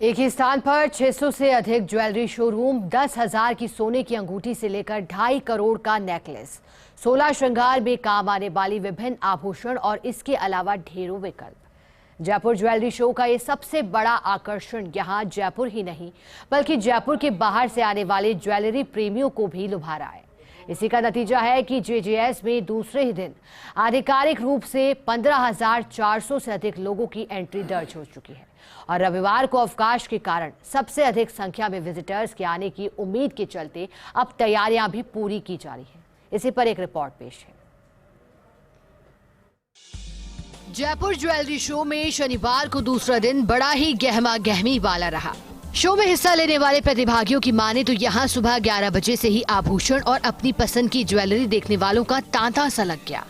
एक ही स्थान पर 600 से अधिक ज्वेलरी शोरूम, 10,000 की सोने की अंगूठी से लेकर 2.5 करोड़ का नेकलेस, 16 श्रृंगार में काम आने वाली विभिन्न आभूषण और इसके अलावा ढेरों विकल्प। जयपुर ज्वेलरी शो का ये सबसे बड़ा आकर्षण यहाँ जयपुर ही नहीं बल्कि जयपुर के बाहर से आने वाले ज्वेलरी प्रेमियों को भी लुभा रहा है। इसी का नतीजा है कि जेजेएस में दूसरे ही दिन आधिकारिक रूप से 15,400 से अधिक लोगों की एंट्री दर्ज हो चुकी है और रविवार को अवकाश के कारण सबसे अधिक संख्या में विजिटर्स के आने की उम्मीद के चलते अब तैयारियां भी पूरी की जा रही हैं। इसी पर एक रिपोर्ट पेश है। जयपुर ज्वेलरी शो में शनिवार को दूसरा दिन बड़ा ही गहमा गहमी वाला रहा। शो में हिस्सा लेने वाले प्रतिभागियों की माने तो यहाँ सुबह 11 बजे से ही आभूषण और अपनी पसंद की ज्वेलरी देखने वालों का तांता सा लग गया।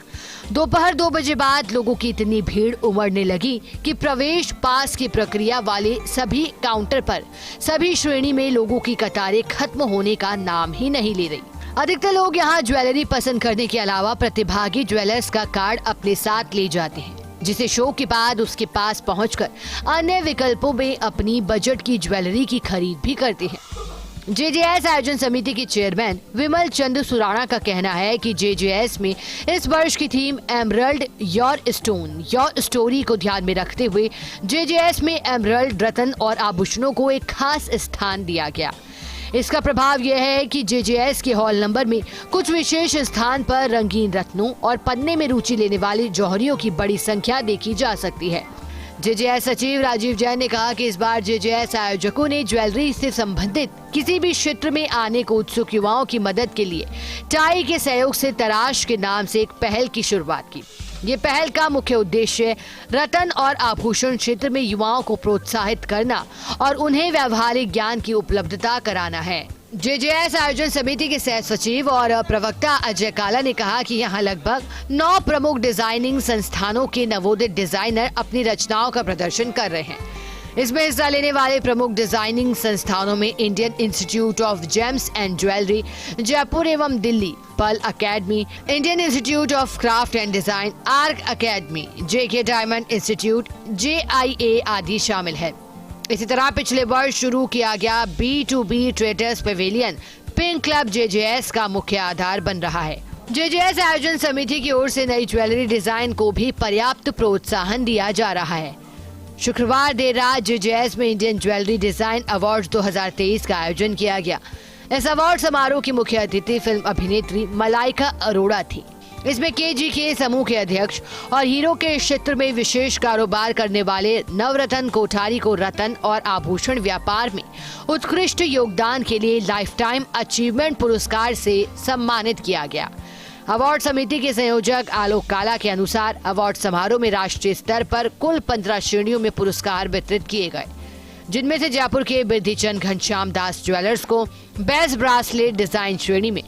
दोपहर 2 बजे बाद लोगों की इतनी भीड़ उमड़ने लगी कि प्रवेश पास की प्रक्रिया वाले सभी काउंटर पर सभी श्रेणी में लोगों की कतारें खत्म होने का नाम ही नहीं ले रही। अधिकतर लोग यहाँ ज्वेलरी पसंद करने के अलावा प्रतिभागी ज्वेलर्स का कार्ड अपने साथ ले जाते हैं, जिसे शो के बाद उसके पास पहुंचकर अन्य विकल्पों में अपनी बजट की ज्वेलरी की खरीद भी करते हैं। जेजेएस आयोजन समिति के चेयरमैन विमल चंद सुराणा का कहना है कि जेजेएस में इस वर्ष की theme emerald your stone your story को ध्यान में रखते हुए जेजेएस में एमरल्ड रत्न और आभूषणों को एक खास स्थान दिया गया। इसका प्रभाव यह है कि जेजेएस के हॉल नंबर में कुछ विशेष स्थान पर रंगीन रत्नों और पन्ने में रुचि लेने वाले जौहरियों की बड़ी संख्या देखी जा सकती है। जेजेएस सचिव राजीव जैन ने कहा कि इस बार जेजेएस आयोजकों ने ज्वेलरी से संबंधित किसी भी क्षेत्र में आने को उत्सुक युवाओं की मदद के लिए टाई के सहयोग से तराश के नाम से एक पहल की शुरुआत की। ये पहल का मुख्य उद्देश्य रत्न और आभूषण क्षेत्र में युवाओं को प्रोत्साहित करना और उन्हें व्यावहारिक ज्ञान की उपलब्धता कराना है। जेजेएस आयोजन समिति के सह सचिव और प्रवक्ता अजय काला ने कहा कि यहाँ लगभग 9 प्रमुख डिजाइनिंग संस्थानों के नवोदित डिजाइनर अपनी रचनाओं का प्रदर्शन कर रहे हैं। इसमें हिस्सा लेने वाले प्रमुख डिजाइनिंग संस्थानों में Indian Institute of Gems and Jewellery Jaipur एवं Delhi, Pearl Academy, Indian Institute of Craft and Design, Arch Academy, JK Diamond Institute, JIA आदि शामिल है। इसी तरह पिछले वर्ष शुरू किया गया B2B traders pavilion Pink Club JJS का मुख्य आधार बन रहा है। जेजेएस आयोजन समिति की ओर से नई ज्वेलरी डिजाइन को भी पर्याप्त प्रोत्साहन दिया जा रहा है। शुक्रवार देर रात जेजेएस में इंडियन ज्वेलरी डिजाइन अवार्ड 2023 का आयोजन किया गया। इस अवार्ड समारोह की मुख्य अतिथि फिल्म अभिनेत्री मलाइका अरोड़ा थी। इसमें KGK समूह के अध्यक्ष और हीरो के क्षेत्र में विशेष कारोबार करने वाले नवरत्न कोठारी को रत्न और आभूषण व्यापार में उत्कृष्ट योगदान के लिए लाइफ टाइम अचीवमेंट पुरस्कार से सम्मानित किया गया। अवार्ड समिति के संयोजक आलोक काला के अनुसार अवार्ड समारोह में राष्ट्रीय स्तर पर कुल 15 श्रेणियों में पुरस्कार वितरित किए गए, जिनमें से जयपुर के बिरधीचंद घनश्याम दास ज्वेलर्स को बेस्ट ब्रासलेट डिजाइन श्रेणी में,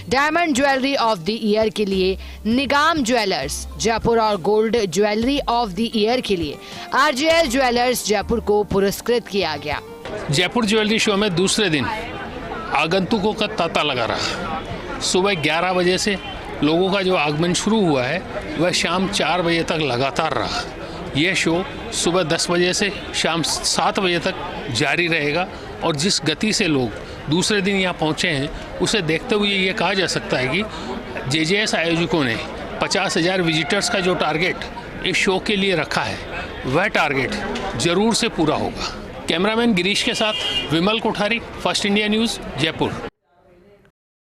diamond jewellery of the year के लिए निगाम ज्वेलर्स जयपुर और gold jewellery of the year के लिए RJS ज्वेलर्स जयपुर को पुरस्कृत किया गया। जयपुर ज्वेलरी शो में दूसरे दिन आगंतुकों का तांता लगा रहा। सुबह 11 बजे से लोगों का जो आगमन शुरू हुआ है वह शाम 4 बजे तक लगातार रहा। यह शो सुबह 10 बजे से शाम 7 बजे तक जारी रहेगा और जिस गति से लोग दूसरे दिन यहाँ पहुँचे हैं उसे देखते हुए ये कहा जा सकता है कि जेजेएस आयोजकों ने 50,000 विजिटर्स का जो टारगेट इस शो के लिए रखा है वह टारगेट जरूर से पूरा होगा। कैमरामैन गिरीश के साथ Vimal Kothari, First India News, Jaipur.